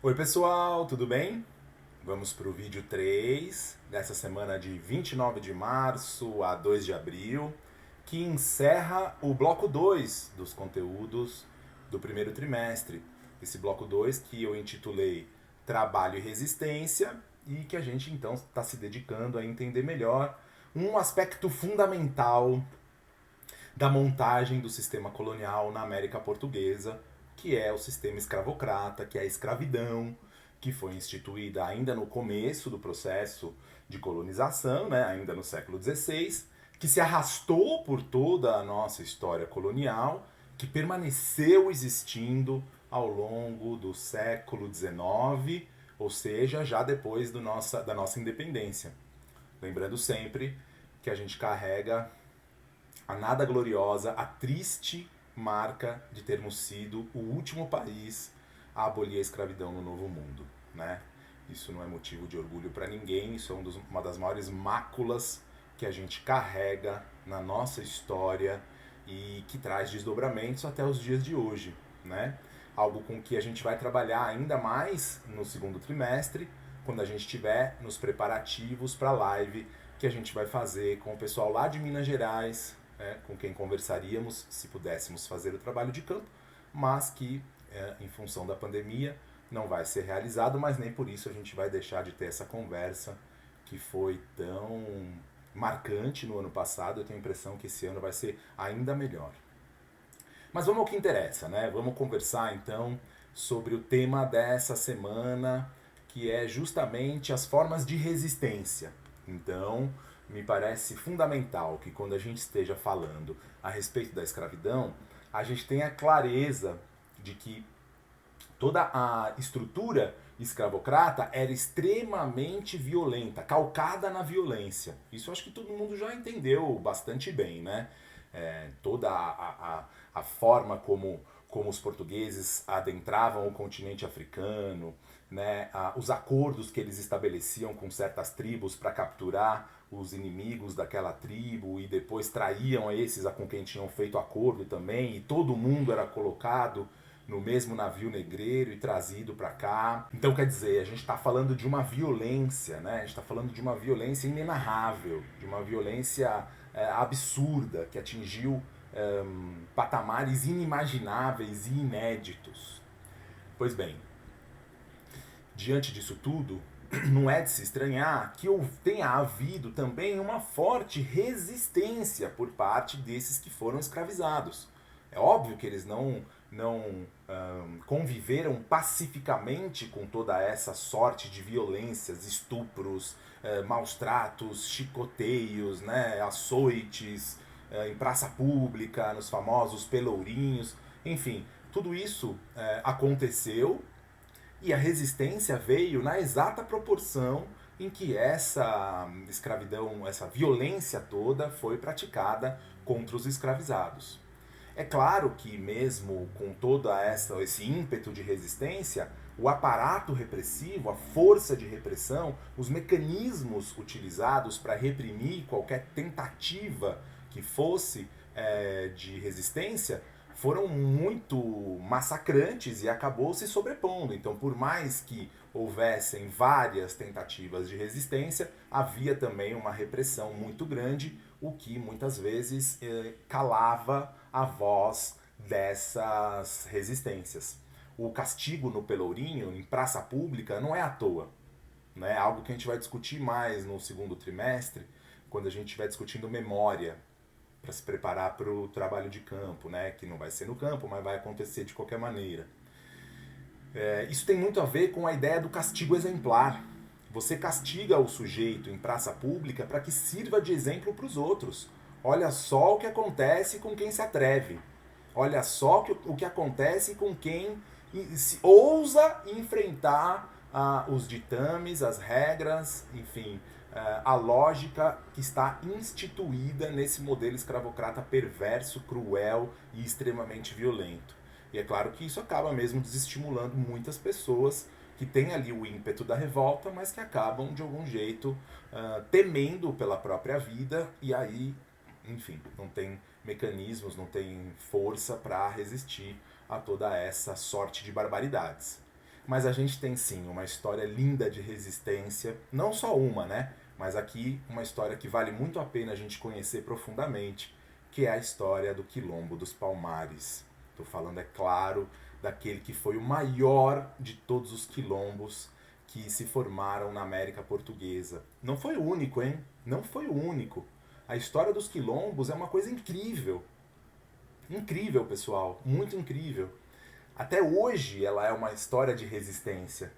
Oi pessoal, tudo bem? Vamos para o vídeo 3 dessa semana de 29 de março a 2 de abril, que encerra o bloco 2 dos conteúdos do primeiro trimestre. Esse bloco 2 que eu intitulei Trabalho e Resistência e que a gente então está se dedicando a entender melhor um aspecto fundamental da montagem do sistema colonial na América Portuguesa, que é o sistema escravocrata, que é a escravidão, que foi instituída ainda no começo do processo de colonização, né, ainda no século XVI, que se arrastou por toda a nossa história colonial, que permaneceu existindo ao longo do século XIX, ou seja, já depois da nossa independência. Lembrando sempre que a gente carrega a nada gloriosa, a triste marca de termos sido o último país a abolir a escravidão no Novo Mundo, né? Isso não é motivo de orgulho para ninguém, isso é uma das maiores máculas que a gente carrega na nossa história e que traz desdobramentos até os dias de hoje, né? Algo com que a gente vai trabalhar ainda mais no segundo trimestre, quando a gente estiver nos preparativos para a live que a gente vai fazer com o pessoal lá de Minas Gerais, com quem conversaríamos se pudéssemos fazer o trabalho de campo, mas que, em função da pandemia, não vai ser realizado, mas nem por isso a gente vai deixar de ter essa conversa que foi tão marcante no ano passado. Eu tenho a impressão que esse ano vai ser ainda melhor. Mas vamos ao que interessa, né? Vamos conversar então sobre o tema dessa semana, que é justamente as formas de resistência. Então, me parece fundamental que quando a gente esteja falando a respeito da escravidão, a gente tenha clareza de que toda a estrutura escravocrata era extremamente violenta, calcada na violência. Isso eu acho que todo mundo já entendeu bastante bem, né? Toda a forma como os portugueses adentravam o continente africano, né? Os acordos que eles estabeleciam com certas tribos para capturar os inimigos daquela tribo e depois traíam esses com quem tinham feito acordo também, e todo mundo era colocado no mesmo navio negreiro e trazido para cá. Então, quer dizer, a gente está falando de uma violência, né? A gente está falando de uma violência inenarrável, de uma violência absurda, que atingiu patamares inimagináveis e inéditos. Pois bem, diante disso tudo, não é de se estranhar que tenha havido também uma forte resistência por parte desses que foram escravizados. É óbvio que eles não conviveram pacificamente com toda essa sorte de violências, estupros, maus tratos, chicoteios, né, açoites, em praça pública, nos famosos pelourinhos, enfim, tudo isso aconteceu e a resistência veio na exata proporção em que essa escravidão, essa violência toda foi praticada contra os escravizados. É claro que mesmo com todo esse ímpeto de resistência, o aparato repressivo, a força de repressão, os mecanismos utilizados para reprimir qualquer tentativa que fosse de resistência foram muito massacrantes e acabou se sobrepondo. Então, por mais que houvessem várias tentativas de resistência, havia também uma repressão muito grande, o que muitas vezes calava a voz dessas resistências. O castigo no Pelourinho, em praça pública, não é à toa. Né? É algo que a gente vai discutir mais no segundo trimestre, quando a gente estiver discutindo memória, para se preparar para o trabalho de campo, né? Que não vai ser no campo, mas vai acontecer de qualquer maneira. Isso tem muito a ver com a ideia do castigo exemplar. Você castiga o sujeito em praça pública para que sirva de exemplo para os outros. Olha só o que acontece com quem se atreve. Olha só o que acontece com quem se ousa enfrentar os ditames, as regras, enfim, a lógica que está instituída nesse modelo escravocrata perverso, cruel e extremamente violento. E é claro que isso acaba mesmo desestimulando muitas pessoas que têm ali o ímpeto da revolta, mas que acabam de algum jeito temendo pela própria vida e aí, enfim, não tem mecanismos, não tem força para resistir a toda essa sorte de barbaridades. mas a gente tem sim uma história linda de resistência, não só uma, né? Mas aqui uma história que vale muito a pena a gente conhecer profundamente, que é a história do Quilombo dos Palmares. Estou falando, é claro, daquele que foi o maior de todos os quilombos que se formaram na América Portuguesa. Não foi o único, hein? Não foi o único. A história dos quilombos é uma coisa incrível. Incrível, pessoal. Muito incrível. Até hoje ela é uma história de resistência.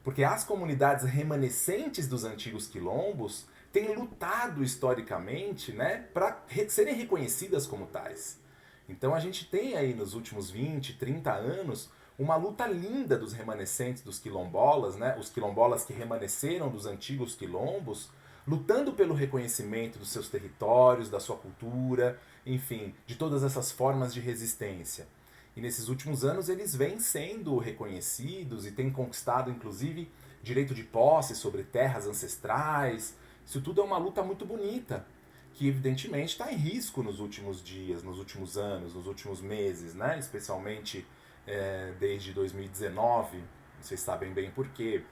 Porque as comunidades remanescentes dos antigos quilombos têm lutado historicamente, né, para serem reconhecidas como tais. Então a gente tem aí nos últimos 20, 30 anos uma luta linda dos remanescentes dos quilombolas, né, os quilombolas que remanesceram dos antigos quilombos, lutando pelo reconhecimento dos seus territórios, da sua cultura, enfim, de todas essas formas de resistência. E nesses últimos anos eles vêm sendo reconhecidos e têm conquistado, inclusive, direito de posse sobre terras ancestrais. Isso tudo é uma luta muito bonita, que evidentemente está em risco nos últimos dias, nos últimos anos, nos últimos meses, né? Especialmente desde 2019. Vocês sabem bem por quê.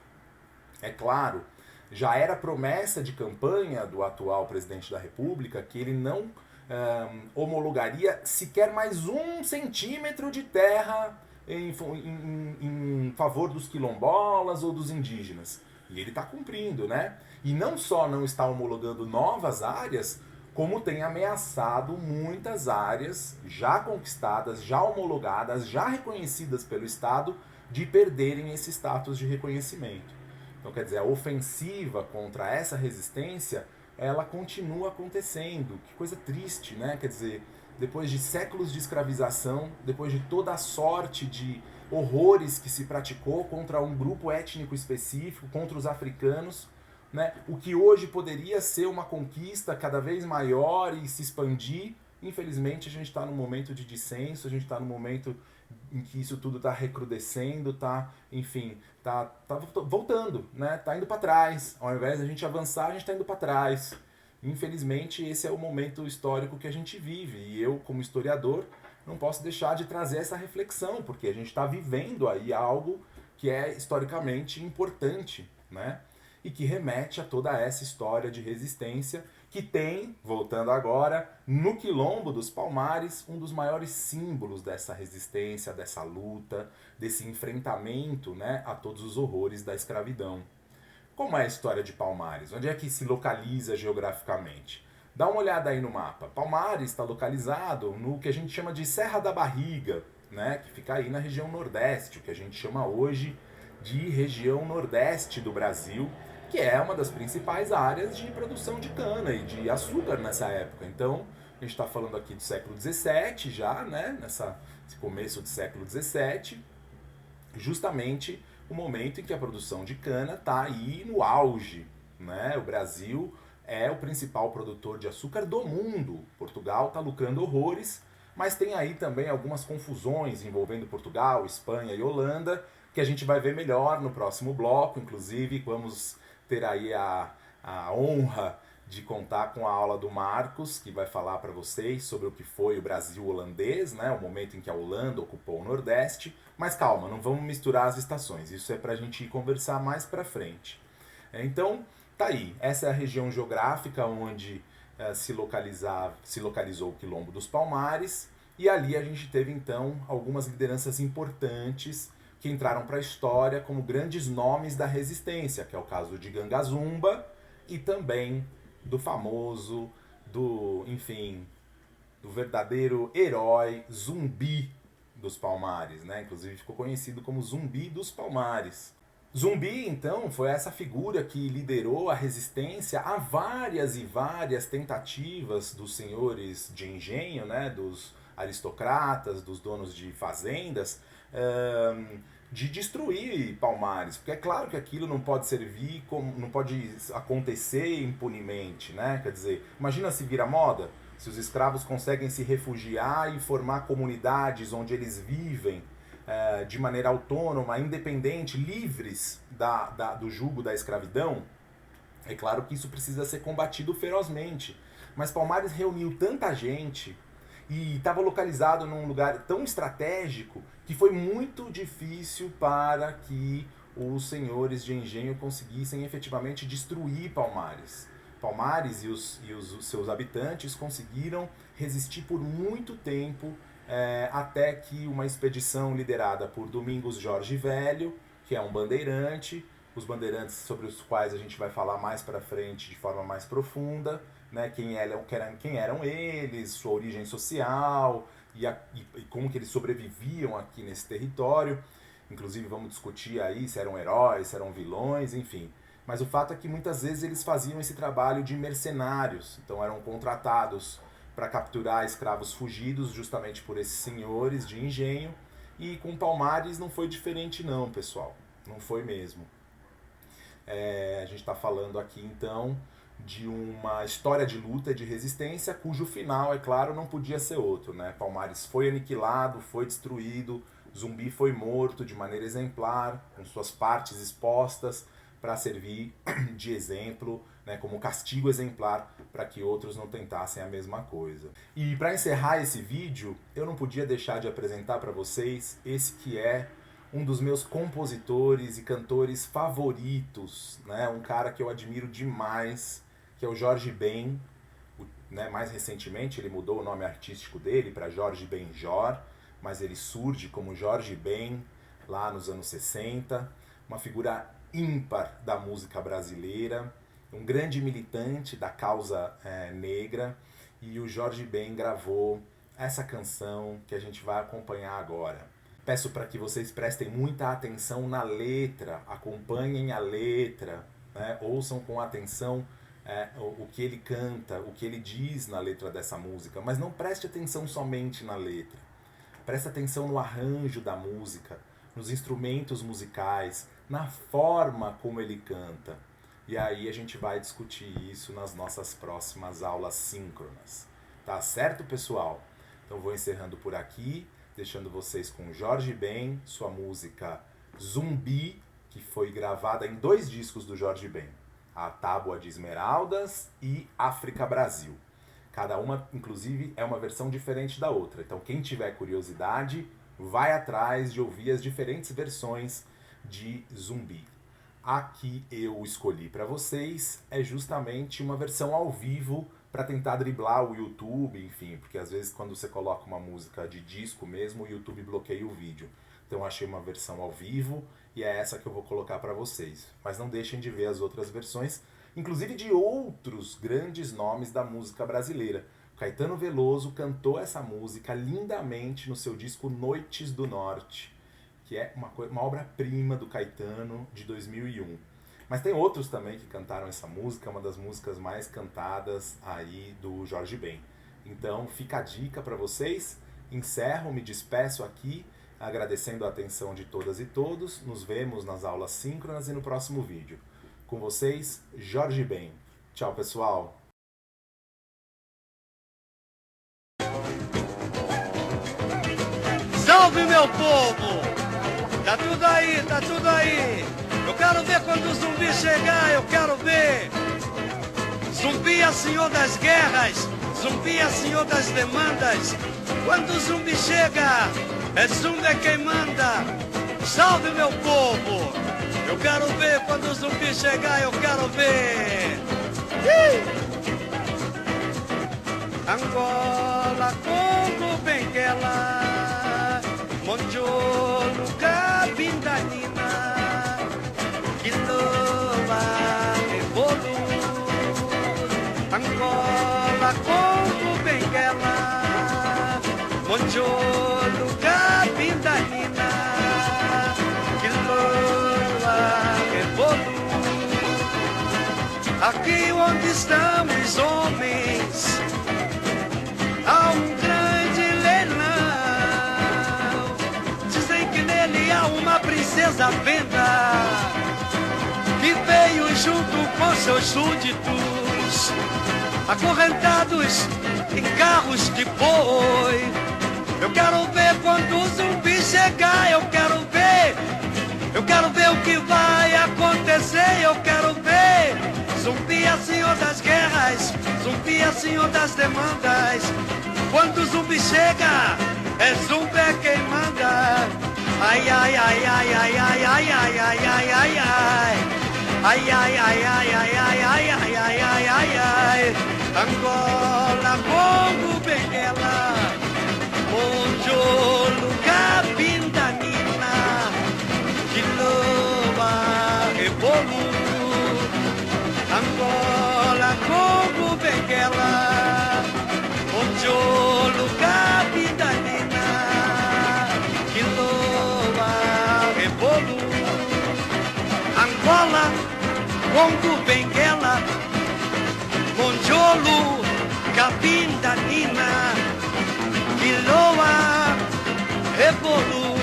É claro, já era promessa de campanha do atual presidente da República que ele não homologaria sequer mais 1 centímetro de terra em favor dos quilombolas ou dos indígenas. E ele está cumprindo, né? E não só não está homologando novas áreas, como tem ameaçado muitas áreas já conquistadas, já homologadas, já reconhecidas pelo Estado, de perderem esse status de reconhecimento. Então, quer dizer, a ofensiva contra essa resistência, ela continua acontecendo. Que coisa triste, né? Quer dizer, depois de séculos de escravização, depois de toda a sorte de horrores que se praticou contra um grupo étnico específico, contra os africanos, né? O que hoje poderia ser uma conquista cada vez maior e se expandir, infelizmente a gente está num momento de dissenso, a gente está num momento em que isso tudo está recrudescendo, tá, enfim, tá voltando, né? Tá indo para trás. Ao invés de a gente avançar, a gente está indo para trás. Infelizmente, esse é o momento histórico que a gente vive. E eu, como historiador, não posso deixar de trazer essa reflexão, porque a gente está vivendo aí algo que é historicamente importante, né? E que remete a toda essa história de resistência que tem, voltando agora, no Quilombo dos Palmares, um dos maiores símbolos dessa resistência, dessa luta, desse enfrentamento, né, a todos os horrores da escravidão. Como é a história de Palmares? Onde é que se localiza geograficamente? Dá uma olhada aí no mapa. Palmares está localizado no que a gente chama de Serra da Barriga, né, que fica aí na região nordeste, o que a gente chama hoje de região nordeste do Brasil, que é uma das principais áreas de produção de cana e de açúcar nessa época. Então, a gente está falando aqui do século XVII já, né, nesse começo do século XVII, justamente o momento em que a produção de cana está aí no auge, né? O Brasil é o principal produtor de açúcar do mundo. Portugal está lucrando horrores, mas tem aí também algumas confusões envolvendo Portugal, Espanha e Holanda, que a gente vai ver melhor no próximo bloco. Inclusive, vamos ter aí a honra de contar com a aula do Marcos, que vai falar para vocês sobre o que foi o Brasil holandês, né? O momento em que a Holanda ocupou o Nordeste. Mas calma, não vamos misturar as estações, isso é para a gente conversar mais para frente. Então, tá aí, essa é a região geográfica onde se localizou o Quilombo dos Palmares, e ali a gente teve então algumas lideranças importantes que entraram para a história como grandes nomes da resistência, que é o caso de Gangazumba e também do famoso, do verdadeiro herói Zumbi dos Palmares, né? Inclusive ficou conhecido como Zumbi dos Palmares. Zumbi, então, foi essa figura que liderou a resistência a várias e várias tentativas dos senhores de engenho, né? Dos aristocratas, dos donos de fazendas, de destruir Palmares, porque é claro que aquilo não pode servir, não pode acontecer impunemente, né? Quer dizer, imagina se vira moda, se os escravos conseguem se refugiar e formar comunidades onde eles vivem de maneira autônoma, independente, livres do jugo da escravidão, é claro que isso precisa ser combatido ferozmente. Mas Palmares reuniu tanta gente e estava localizado num lugar tão estratégico que foi muito difícil para que os senhores de engenho conseguissem efetivamente destruir Palmares. Palmares e os seus habitantes conseguiram resistir por muito tempo, até que uma expedição liderada por Domingos Jorge Velho, que é um bandeirante, os bandeirantes sobre os quais a gente vai falar mais para frente de forma mais profunda, né, quem eram eles, sua origem social e como que eles sobreviviam aqui nesse território. Inclusive vamos discutir aí se eram heróis, se eram vilões, enfim. Mas o fato é que muitas vezes eles faziam esse trabalho de mercenários, então eram contratados para capturar escravos fugidos justamente por esses senhores de engenho, e com Palmares não foi diferente não, pessoal, não foi mesmo. A gente está falando aqui então de uma história de luta e de resistência cujo final, é claro, não podia ser outro, né? Palmares foi aniquilado, foi destruído, Zumbi foi morto de maneira exemplar, com suas partes expostas para servir de exemplo, né, como castigo exemplar para que outros não tentassem a mesma coisa. E para encerrar esse vídeo, eu não podia deixar de apresentar para vocês esse que é um dos meus compositores e cantores favoritos, né? Um cara que eu admiro demais, que é o Jorge Ben, né? Mais recentemente ele mudou o nome artístico dele para Jorge Benjor, mas ele surge como Jorge Ben lá nos anos 60, uma figura ímpar da música brasileira, um grande militante da causa negra, e o Jorge Ben gravou essa canção que a gente vai acompanhar agora. Peço para que vocês prestem muita atenção na letra, acompanhem a letra, né? Ouçam com atenção o que ele canta, o que ele diz na letra dessa música, mas não preste atenção somente na letra. Preste atenção no arranjo da música, nos instrumentos musicais, na forma como ele canta. E aí a gente vai discutir isso nas nossas próximas aulas síncronas. Tá certo, pessoal? Então vou encerrando por aqui, deixando vocês com Jorge Ben, sua música Zumbi, que foi gravada em 2 discos do Jorge Ben, A Tábua de Esmeraldas e África Brasil. Cada uma, inclusive, é uma versão diferente da outra. Então quem tiver curiosidade, vai atrás de ouvir as diferentes versões de Zumbi. A que eu escolhi para vocês é justamente uma versão ao vivo para tentar driblar o YouTube, enfim, porque às vezes quando você coloca uma música de disco mesmo, o YouTube bloqueia o vídeo. Então eu achei uma versão ao vivo e é essa que eu vou colocar para vocês. Mas não deixem de ver as outras versões, inclusive de outros grandes nomes da música brasileira. Caetano Veloso cantou essa música lindamente no seu disco Noites do Norte, que é uma obra-prima do Caetano de 2001. Mas tem outros também que cantaram essa música, uma das músicas mais cantadas aí do Jorge Ben. Então fica a dica para vocês, encerro, me despeço aqui, agradecendo a atenção de todas e todos, nos vemos nas aulas síncronas e no próximo vídeo. Com vocês, Jorge Ben. Tchau, pessoal! Salve, meu povo! Tá tudo aí, tá tudo aí! Eu quero ver quando o Zumbi chegar, eu quero ver! Zumbi é senhor das guerras, Zumbi é senhor das demandas. Quando o Zumbi chega, Zumbi é quem manda. Salve, meu povo! Eu quero ver quando o Zumbi chegar, eu quero ver! Angola, Congo, Benguela, Monjolo, Cabindanina, Quiloa, Ebolu, Angola, Congo, Benguela, Monjolo, Cabindanina, Quiloa, Ebolu. Aqui onde estão os homens, há um grande leilão. Dizem que nele há uma princesa à venda, que veio junto com seus súditos, acorrentados em carros de boi. Eu quero ver quando o Zumbi chegar, eu quero ver o que vai acontecer, eu quero ver. Zumbi é senhor das guerras, Zumbi zumbi é senhor das demandas. Quando o zumbi chega, é zumbi quem manda. Ai, ai, ai, ai, ai, ai, ai, ai, ai, ai, ai, ai. Ai, ai, ai, ai, ai, ai, ai, ai, ai, ai, ai, ai. Angola, Congo, Benguela, Monjolo, Cabinda, Nina, Quiloa, Rebolo. Angola, Congo, Benguela, Monjolo, Cabinda, Nina, Quiloa, Rebolo. Angola, Congo, Benguela, Monjolo, Cabinda, Nina, Quiloa, Rebolo.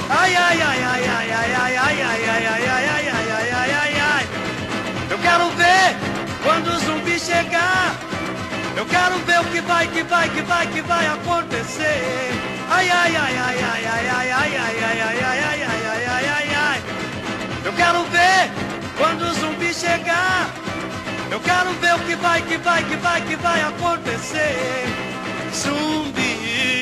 Ai, ai, ai, ai, ai, ai, ai, ai, ai, ai, ai, ai, ai, ai, ai, ai, ai, ai. Eu quero ver quando o zumbi chegar. Eu quero ver o que vai acontecer. Ai, ai, ai, ai, ai, ai, ai, ai, ai, ai, ai, ai, ai, ai, ai, ai, ai, ai. Eu quero ver quando o zumbi chegar. Eu quero ver o que vai acontecer. Zumbi.